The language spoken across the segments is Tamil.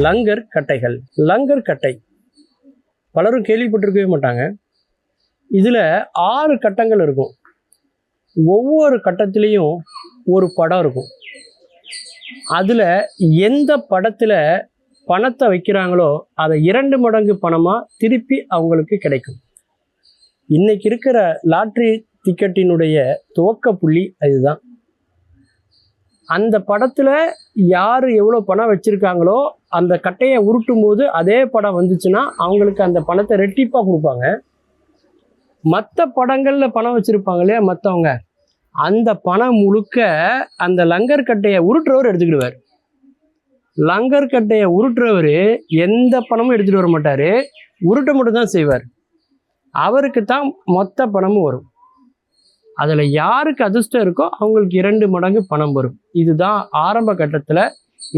லங்கர் கட்டைகள். லங்கர் கட்டை பலரும் கேள்விப்பட்டிருக்கவே மாட்டாங்க. இதில் 6 கட்டங்கள் இருக்கும். ஒவ்வொரு கட்டத்திலையும் ஒரு படம் இருக்கும். அதில் எந்த படத்தில் பணத்தை வைக்கிறாங்களோ அதை 2 மடங்கு பணமாக திருப்பி அவங்களுக்கு கிடைக்கும். இன்னைக்கு இருக்கிற லாட்ரி டிக்கெட்டினுடைய துவக்க புள்ளி அதுதான். அந்த படத்தில் யார் எவ்வளோ பணம் வச்சுருக்காங்களோ அந்த கட்டையை உருட்டும் போது அதே படம் வந்துச்சுன்னா அவங்களுக்கு அந்த பணத்தை ரெட்டிப்பாக கொடுப்பாங்க. மற்ற படங்களில் பணம் வச்சுருப்பாங்க இல்லையா மற்றவங்க, அந்த பணம் முழுக்க அந்த லங்கர் கட்டையை உருட்டுறவர் எடுத்துக்கிடுவார். லங்கர் கட்டையை உருட்டுறவர் எந்த பணமும் எடுத்துகிட்டு வர மாட்டார், உருட்ட மட்டும் தான் செய்வார். அவருக்கு தான் மொத்த பணமும் வரும். அதில் யாருக்கு அதிர்ஷ்டம் இருக்கோ அவங்களுக்கு 2 மடங்கு பணம் வரும். இதுதான் ஆரம்ப கட்டத்தில்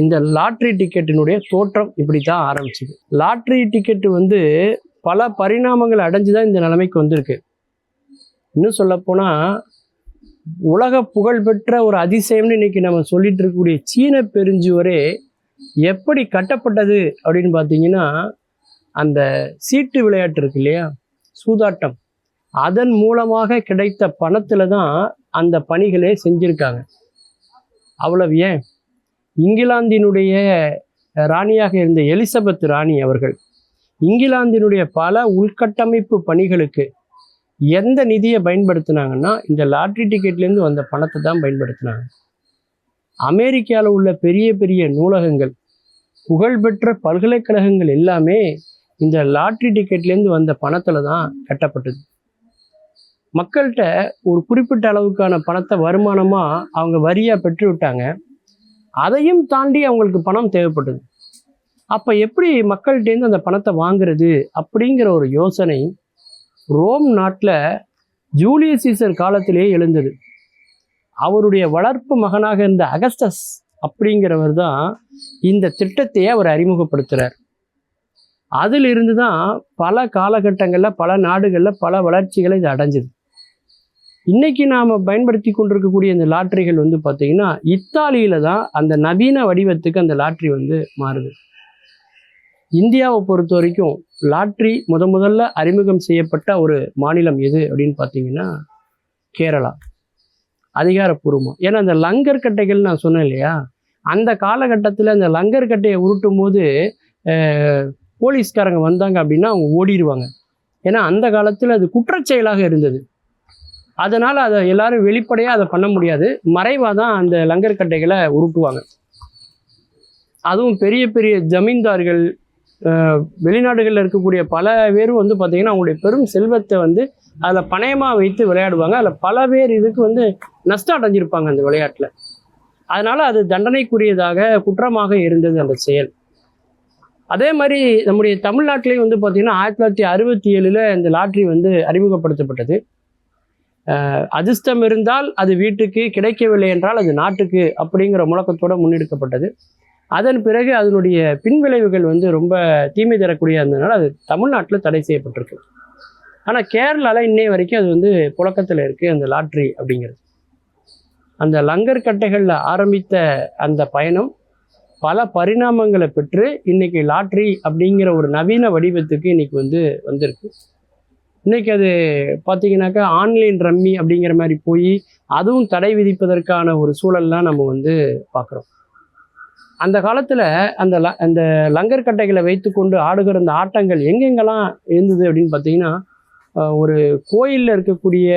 இந்த லாட்ரி டிக்கெட்டினுடைய தோற்றம். இப்படி தான் ஆரம்பிச்சுது. லாட்ரி டிக்கெட்டு பல பரிணாமங்கள் அடைஞ்சு தான் இந்த நிலைமைக்கு வந்திருக்கு. இன்னும் சொல்லப்போனால் உலக புகழ்பெற்ற ஒரு அதிசயம்னு இன்னைக்கு நம்ம சொல்லிட்டு இருக்கக்கூடிய சீன பெருஞ்சுவரே எப்படி கட்டப்பட்டது அப்படின்னு பார்த்தீங்கன்னா, அந்த சீட்டு விளையாட்டு இருக்கு இல்லையா, சூதாட்டம், அதன் மூலமாக கிடைத்த பணத்தில் தான் அந்த பணிகளே செஞ்சுருக்காங்க. அவ்வளவு ஏன், இங்கிலாந்தினுடைய ராணியாக இருந்த எலிசபெத் ராணி அவர்கள் இங்கிலாந்தினுடைய பல உள்கட்டமைப்பு பணிகளுக்கு எந்த நிதியை பயன்படுத்தினாங்கன்னா இந்த லாட்ரி டிக்கெட்லேருந்து வந்த பணத்தை தான் பயன்படுத்தினாங்க. அமெரிக்காவில் உள்ள பெரிய பெரிய நூலகங்கள், புகழ்பெற்ற பல்கலைக்கழகங்கள் எல்லாமே இந்த லாட்ரி டிக்கெட்லேருந்து வந்த பணத்தில் தான் கட்டப்பட்டது. மக்கள்கிட்ட ஒரு குறிப்பிட்ட அளவுக்கான பணத்தை வருமானமாக அவங்க வரியாக பெற்று விட்டாங்க. அதையும் தாண்டி அவங்களுக்கு பணம் தேவைப்பட்டது. அப்போ எப்படி மக்கள்கிட்டேருந்து அந்த பணத்தை வாங்குறது அப்படிங்கிற ஒரு யோசனை ரோம் நாட்டில் ஜூலியஸ் சீசர் காலத்திலேயே எழுந்தது. அவருடைய வளர்ப்பு மகனாக இருந்த அகஸ்டஸ் அப்படிங்கிறவர் தான் இந்த திட்டத்தையே அவர் அறிமுகப்படுத்துகிறார். அதிலிருந்து தான் பல காலகட்டங்களில் பல நாடுகளில் பல வளர்ச்சிகளை இது அடைஞ்சிது. இன்றைக்கி நாம் பயன்படுத்தி கொண்டிருக்கக்கூடிய இந்த லாட்ரிகள் பார்த்திங்கன்னா இத்தாலியில் தான் அந்த நவீன வடிவத்துக்கு அந்த லாட்ரி மாறுது. இந்தியாவை பொறுத்த வரைக்கும் லாட்ரி முதல்ல அறிமுகம் செய்யப்பட்ட ஒரு மாநிலம் எது அப்படின்னு பார்த்தீங்கன்னா கேரளா, அதிகாரப்பூர்வமாக. ஏன்னா அந்த லங்கர் கட்டைகள் நான் சொன்னேன் இல்லையா, அந்த காலகட்டத்தில் அந்த லங்கர் கட்டையை உருட்டும் போது போலீஸ்காரங்க வந்தாங்க அப்படின்னா அவங்க ஓடிடுவாங்க. ஏன்னா அந்த காலத்தில் அது குற்றச்செயலாக இருந்தது. அதனால் அதை எல்லாரும் வெளிப்படையாக அதை பண்ண முடியாது, மறைவாக தான் அந்த லங்கர் கட்டைகளை உருட்டுவாங்க. அதுவும் பெரிய பெரிய ஜமீன்தார்கள், வெளிநாடுகளில் இருக்கக்கூடிய பல பேரும் பார்த்திங்கன்னா அவங்களுடைய பெரும் செல்வத்தை அதில் பணயமாக வைத்து விளையாடுவாங்க. அதில் பல பேர் இதுக்கு நஷ்டம் அடைஞ்சிருப்பாங்க அந்த விளையாட்டில். அதனால் அது தண்டனைக்குரியதாக குற்றமாக இருந்தது அந்த செயல். அதே மாதிரி நம்முடைய தமிழ்நாட்டிலையும் பார்த்திங்கன்னா 1967 இந்த லாட்ரி அறிமுகப்படுத்தப்பட்டது. அதிர்ஷ்டம் இருந்தால் அது வீட்டுக்கு, கிடைக்கவில்லை என்றால் அது நாட்டுக்கு அப்படிங்கிற முழக்கத்தோடு முன்னெடுக்கப்பட்டது. அதன் பிறகு அதனுடைய பின்விளைவுகள் ரொம்ப தீமை தரக்கூடிய இருந்ததுனால அது தமிழ்நாட்டில் தடை செய்யப்பட்டிருக்கு. ஆனால் கேரளாவில் இன்னைய வரைக்கும் அது புழக்கத்தில் இருக்குது அந்த லாட்ரி அப்படிங்கிறது. அந்த லங்கர் கட்டைகளில் ஆரம்பித்த அந்த பயணம் பல பரிணாமங்களை பெற்று இன்னைக்கு லாட்ரி அப்படிங்கிற ஒரு நவீன வடிவத்துக்கு இன்னைக்கு வந்திருக்கு. இன்றைக்கி அது பார்த்திங்கனாக்கா ஆன்லைன் ரம்மி அப்படிங்கிற மாதிரி போய் அதுவும் தடை விதிப்பதற்கான ஒரு சூழல்லாம் நம்ம பார்க்குறோம். அந்த காலத்தில் அந்த லங்கர் கட்டைகளை வைத்துக்கொண்டு ஆடுகிற அந்த ஆட்டங்கள் எங்கெங்கெல்லாம் இருந்தது அப்படின்னு பார்த்திங்கன்னா, ஒரு கோயிலில் இருக்கக்கூடிய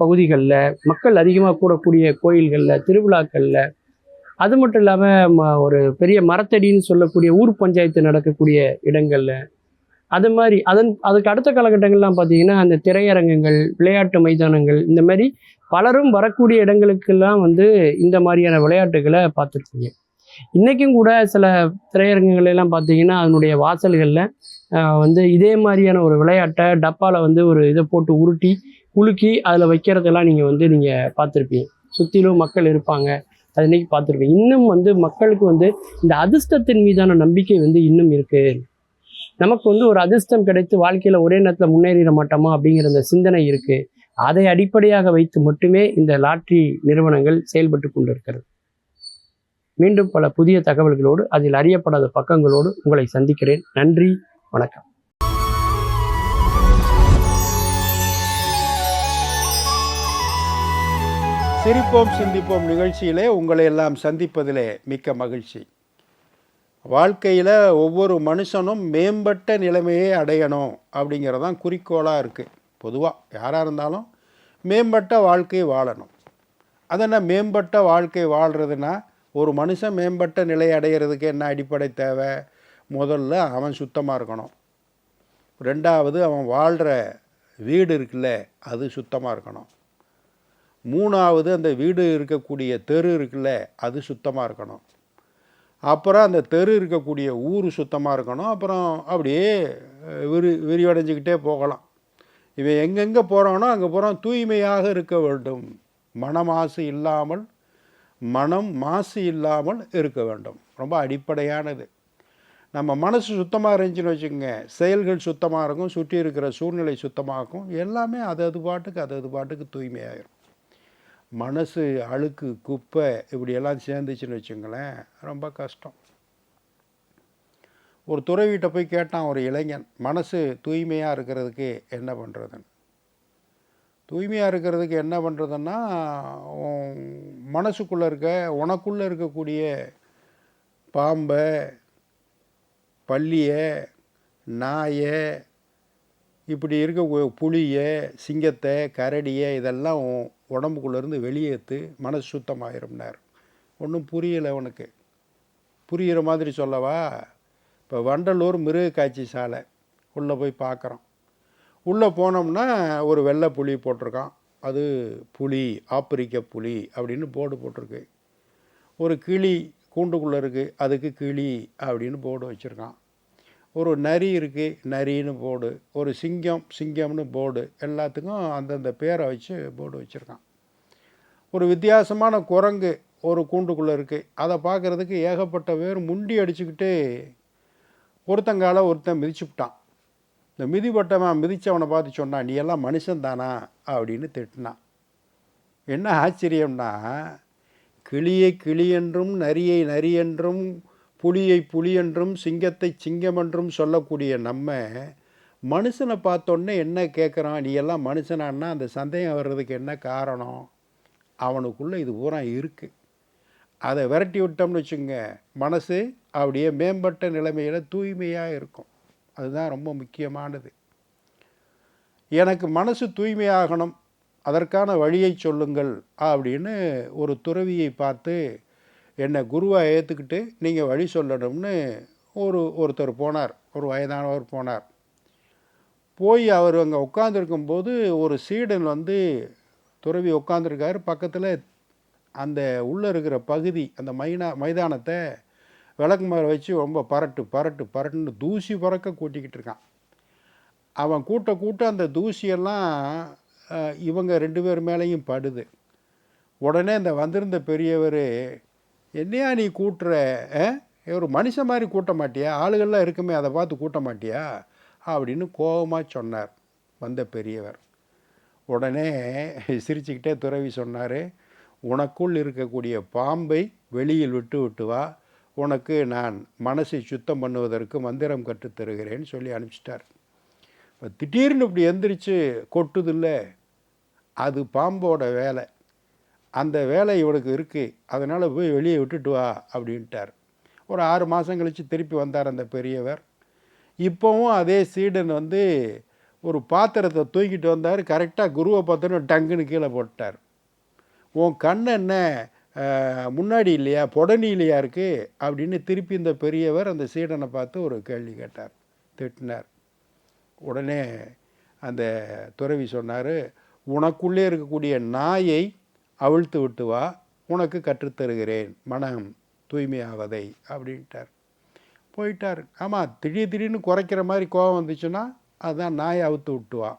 பகுதிகளில், மக்கள் அதிகமாக கூடக்கூடிய கோயில்களில், திருவிழாக்களில், அது மட்டும் இல்லாமல் ஒரு பெரிய மரத்தடின்னு சொல்லக்கூடிய ஊர் பஞ்சாயத்து நடக்கக்கூடிய இடங்களில், அது மாதிரி அதுக்கு அடுத்த காலகட்டங்கள்லாம் பார்த்திங்கன்னா அந்த திரையரங்குகள், விளையாட்டு மைதானங்கள், இந்த மாதிரி பலரும் வரக்கூடிய இடங்களுக்கெல்லாம் இந்த மாதிரியான விளையாட்டுகளை பார்த்துருக்கீங்க. இன்றைக்கும் கூட சில திரையரங்குகளெல்லாம் பார்த்திங்கன்னா அதனுடைய வாசல்களில் இதே மாதிரியான ஒரு விளையாட்டை டப்பாவில் ஒரு இதை போட்டு உருட்டி குலுக்கி அதில் வைக்கிறதெல்லாம் நீங்கள் பார்த்துருப்பீங்க. சுற்றிலும் மக்கள் இருப்பாங்க, அது இன்றைக்கி பார்த்துருப்பீங்க. இன்னும் மக்களுக்கு இந்த அதிர்ஷ்டத்தின் மீதான நம்பிக்கை இன்னும் இருக்குது. நமக்கு ஒரு அதிர்ஷ்டம் கிடைத்து வாழ்க்கையில் ஒரே நேரத்தில் முன்னேறிட மாட்டோமா அப்படிங்கிற அந்த சிந்தனை இருக்குது. அதை அடிப்படையாக வைத்து மட்டுமே இந்த லாட்ரி நிறுவனங்கள் செயல்பட்டு கொண்டிருக்கிறது. மீண்டும் பல புதிய தகவல்களோடு, அதில் அறியப்படாத பக்கங்களோடு உங்களை சந்திக்கிறேன். நன்றி, வணக்கம். சிரிப்போம் சிந்திப்போம் நிகழ்ச்சியிலே உங்களை எல்லாம் சந்திப்பதிலே மிக்க மகிழ்ச்சி. வாழ்க்கையில் ஒவ்வொரு மனுஷனும் மேம்பட்ட நிலைமையை அடையணும் அப்படிங்கிறதான் குறிக்கோளாக இருக்குது. பொதுவாக யாராக இருந்தாலும் மேம்பட்ட வாழ்க்கை வாழணும். அதென்ன மேம்பட்ட வாழ்க்கை வாழ்கிறதுனா, ஒரு மனுஷன் மேம்பட்ட நிலை அடைகிறதுக்கு என்ன அடிப்படை தேவை? முதல்ல அவன் சுத்தமாக இருக்கணும். ரெண்டாவது, அவன் வாழ்கிற வீடு இருக்குல்ல, அது சுத்தமாக இருக்கணும். மூணாவது, அந்த வீடு இருக்கக்கூடிய தெரு இருக்குல்ல, அது சுத்தமாக இருக்கணும். அப்புறம் அந்த தெரு இருக்கக்கூடிய ஊர் சுத்தமாக இருக்கணும். அப்புறம் அப்படியே விரிவடைஞ்சிக்கிட்டே போகலாம். இவன் எங்கெங்கே போகிறானோ அங்கே போகிறான் தூய்மையாக இருக்க வேண்டும். மனம் மாசு இல்லாமல் இருக்க வேண்டும். ரொம்ப அடிப்படையானது. நம்ம மனசு சுத்தமாக இருந்துச்சுன்னு வச்சுக்கோங்க, செயல்கள் சுத்தமாக இருக்கும், சுற்றி இருக்கிற சூழ்நிலை சுத்தமாகும், எல்லாமே அது பாட்டுக்கு தூய்மையாகிடும். மனசு அழுக்கு, குப்பை இப்படியெல்லாம் சேர்ந்துச்சுன்னு வச்சுங்களேன், ரொம்ப கஷ்டம். ஒரு துறவிகிட்ட போய் கேட்டான் ஒரு இளைஞன், மனசு தூய்மையாக இருக்கிறதுக்கு என்ன பண்ணுறதுன்னு. தூய்மையாக இருக்கிறதுக்கு என்ன பண்ணுறதுன்னா, மனசுக்குள்ளே உனக்குள்ளே இருக்கக்கூடிய பாம்பை, பல்லியை, நாயை, இப்படி இருக்க புளியை, சிங்கத்தை, கரடியை இதெல்லாம் உடம்புக்குள்ளேருந்து வெளியேற்று மனசு சுத்தமாயிரும்னார். ஒன்றும் புரியலை அவனுக்கு. புரிகிற மாதிரி சொல்லவா? இப்போ வண்டலூர் மிருக காட்சி சாலை உள்ளே போய் பார்க்குறோம். உள்ளே போனோம்னா ஒரு வெள்ளை புலி போட்டிருக்கான். அது புலி, ஆப்பிரிக்க புலி அப்படின்னு போர்டு போட்டிருக்கு. ஒரு கிளி கூண்டுக்குள்ளே இருக்குது, அதுக்கு கிளி அப்படின்னு போர்டு வச்சுருக்கான். ஒரு நரி இருக்குது, நரின்னு போர்டு. ஒரு சிங்கம்னு போர்டு. எல்லாத்துக்கும் அந்தந்த பேரை வச்சு போர்டு வச்சுருக்கான். ஒரு வித்தியாசமான குரங்கு ஒரு கூண்டுக்குள்ளே இருக்குது. அதை பார்க்குறதுக்கு ஏகப்பட்ட பேர் முண்டி அடிச்சுக்கிட்டு ஒருத்தங்கால ஒருத்தன் மிதிச்சுவிட்டான். இந்த மிதித்தவனை பார்த்து சொன்னான், நீ எல்லாம் மனுஷன்தானா அப்படின்னு திட்டினான். என்ன ஆச்சரியம்னா, கிளியை கிளி என்றும், நரியை நரி என்றும், புலியை புலி என்றும், சிங்கத்தை சிங்கம் என்றும் சொல்லக்கூடிய நம்ம மனுஷனை பார்த்தோன்னே என்ன கேட்குறான், நீ எல்லாம் மனுஷனான்னா அந்த சந்தேகம் வர்றதுக்கு என்ன காரணம்? அவனுக்குள்ளே இது பூரா இருக்குது. அதை விரட்டி விட்டோம்னு வச்சுங்க, மனசு அப்படியே மேம்பட்ட நிலைமையில் தூய்மையாக இருக்கும். அதுதான் ரொம்ப முக்கியமானது. எனக்கு மனசு தூய்மையாகணும், அதற்கான வழியை சொல்லுங்கள் அப்படின்னு ஒரு துறவியை பார்த்து என்னை குருவாக ஏற்றுக்கிட்டு நீங்கள் வழி சொல்லணும்னு ஒருத்தர் போனார். ஒரு வயதானவர் போனார். போய் அவர் அங்கே உட்காந்துருக்கும்போது ஒரு சீடன் துறவி உட்காந்துருக்காரு. பக்கத்தில் அந்த உள்ளே இருக்கிற பகுதி, அந்த மைதானத்தை விளக்கு மேலே வச்சு ரொம்ப பரட்டுன்னு தூசி பறக்க கூட்டிக்கிட்டு இருக்கான். அவன் கூட்ட அந்த தூசியெல்லாம் இவங்க 2 பேர் மேலேயும் படுது. உடனே அந்த வந்திருந்த பெரியவர், என்னையா நீ கூட்டுற, ஒரு மனுஷன் மாதிரி கூட்ட மாட்டியா? ஆளுகள்லாம் இருக்குமே, அதை பார்த்து கூட்ட மாட்டியா அப்படின்னு கோபமாக சொன்னார் வந்த பெரியவர். உடனே சிரிச்சுக்கிட்டே துறவி சொன்னார், உனக்குள் இருக்கக்கூடிய பாம்பை வெளியில் விட்டு வா, உனக்கு நான் மனசை சுத்தம் பண்ணுவதற்கு மந்திரம் கற்றுத்தருகிறேன்னு சொல்லி அனுப்பிச்சிட்டார். இப்போ திடீர்னு இப்படி எந்திரிச்சு கொட்டுதில்ல, அது பாம்போட வேலை. அந்த வேலை இவனுக்கு இருக்குது, அதனால் போய் வெளியே விட்டுட்டு வா அப்படின்ட்டார். ஒரு 6 மாதம் கழித்து திருப்பி வந்தார் அந்த பெரியவர். இப்போவும் அதே சீடன் ஒரு பாத்திரத்தை தூக்கிட்டு வந்தார். கரெக்டாக குருவை பார்த்தோன்னு டங்குன்னு கீழே போட்டார். உன் கண் என்ன முன்னாடி இல்லையா, புடனி இல்லையா இருக்குது அப்படின்னு திருப்பி இந்த பெரியவர் அந்த சீடனை பார்த்து ஒரு கேள்வி கேட்டார், திட்டினார். உடனே அந்த துறவி சொன்னார், உனக்குள்ளே இருக்கக்கூடிய நாயை அவிழ்த்து விட்டு வா, உனக்கு கற்றுத்தருகிறேன் மனம் தூய்மையாவதை அப்படின்ட்டார். போயிட்டார். ஆமாம், திடீர்னு குறைக்கிற மாதிரி கோபம் வந்துச்சுன்னா அதுதான் நாயை அவுத்து விட்டு வா,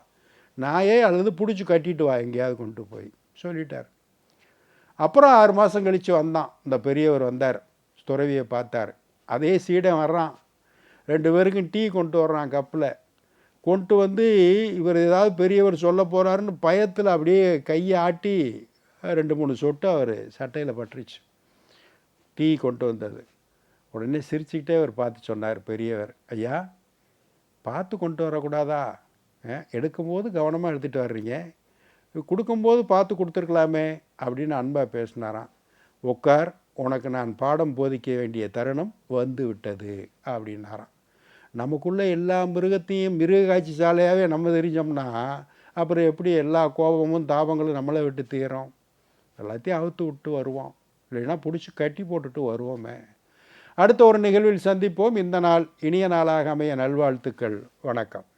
நாயை அல்லது பிடிச்சி கட்டிட்டு வா எங்கேயாவது கொண்டு போய் சொல்லிட்டார். அப்புறம் 6 மாதம் கழித்து வந்தான். இந்த பெரியவர் வந்தார், துறவியை பார்த்தார். அதே சீடன் வர்றான். 2 பேருக்கும் டீ கொண்டு வர்றான் கப்பில். கொண்டு இவர் ஏதாவது பெரியவர் சொல்ல போகிறாருன்னு பயத்தில் அப்படியே கையை ஆட்டி 2-3 சொட்டு அவர் சட்டையில் பட்டுருச்சு. டீ கொண்டு வந்தது. உடனே சிரிச்சுக்கிட்டே அவர் பார்த்து சொன்னார் பெரியவர், ஐயா பார்த்து கொண்டு வரக்கூடாதா? எடுக்கும்போது கவனமாக எடுத்துகிட்டு வர்றீங்க, கொடுக்கும்போது பார்த்து கொடுத்துருக்கலாமே அப்படின்னு அன்பாக பேசினாராம். உட்கார், உனக்கு நான் பாடம் போதிக்க வேண்டிய தருணம் வந்து விட்டது அப்படின்னாராம். நமக்குள்ளே எல்லா மிருகத்தையும் மிருக காட்சி சாலையாகவே நம்ம தெரிஞ்சோம்னா அப்புறம் எப்படி எல்லா கோபமும் தாபங்களும் நம்மளை விட்டு தீரும்? எல்லாத்தையும் அவுத்து விட்டு வருவோம், இல்லைன்னா பிடிச்சி கட்டி போட்டுட்டு வருவோமே. அடுத்த ஒரு நிகழ்வில் சந்திப்போம். இந்த நாள் இனிய நாளாக அமைய நல்வாழ்த்துக்கள். வணக்கம்.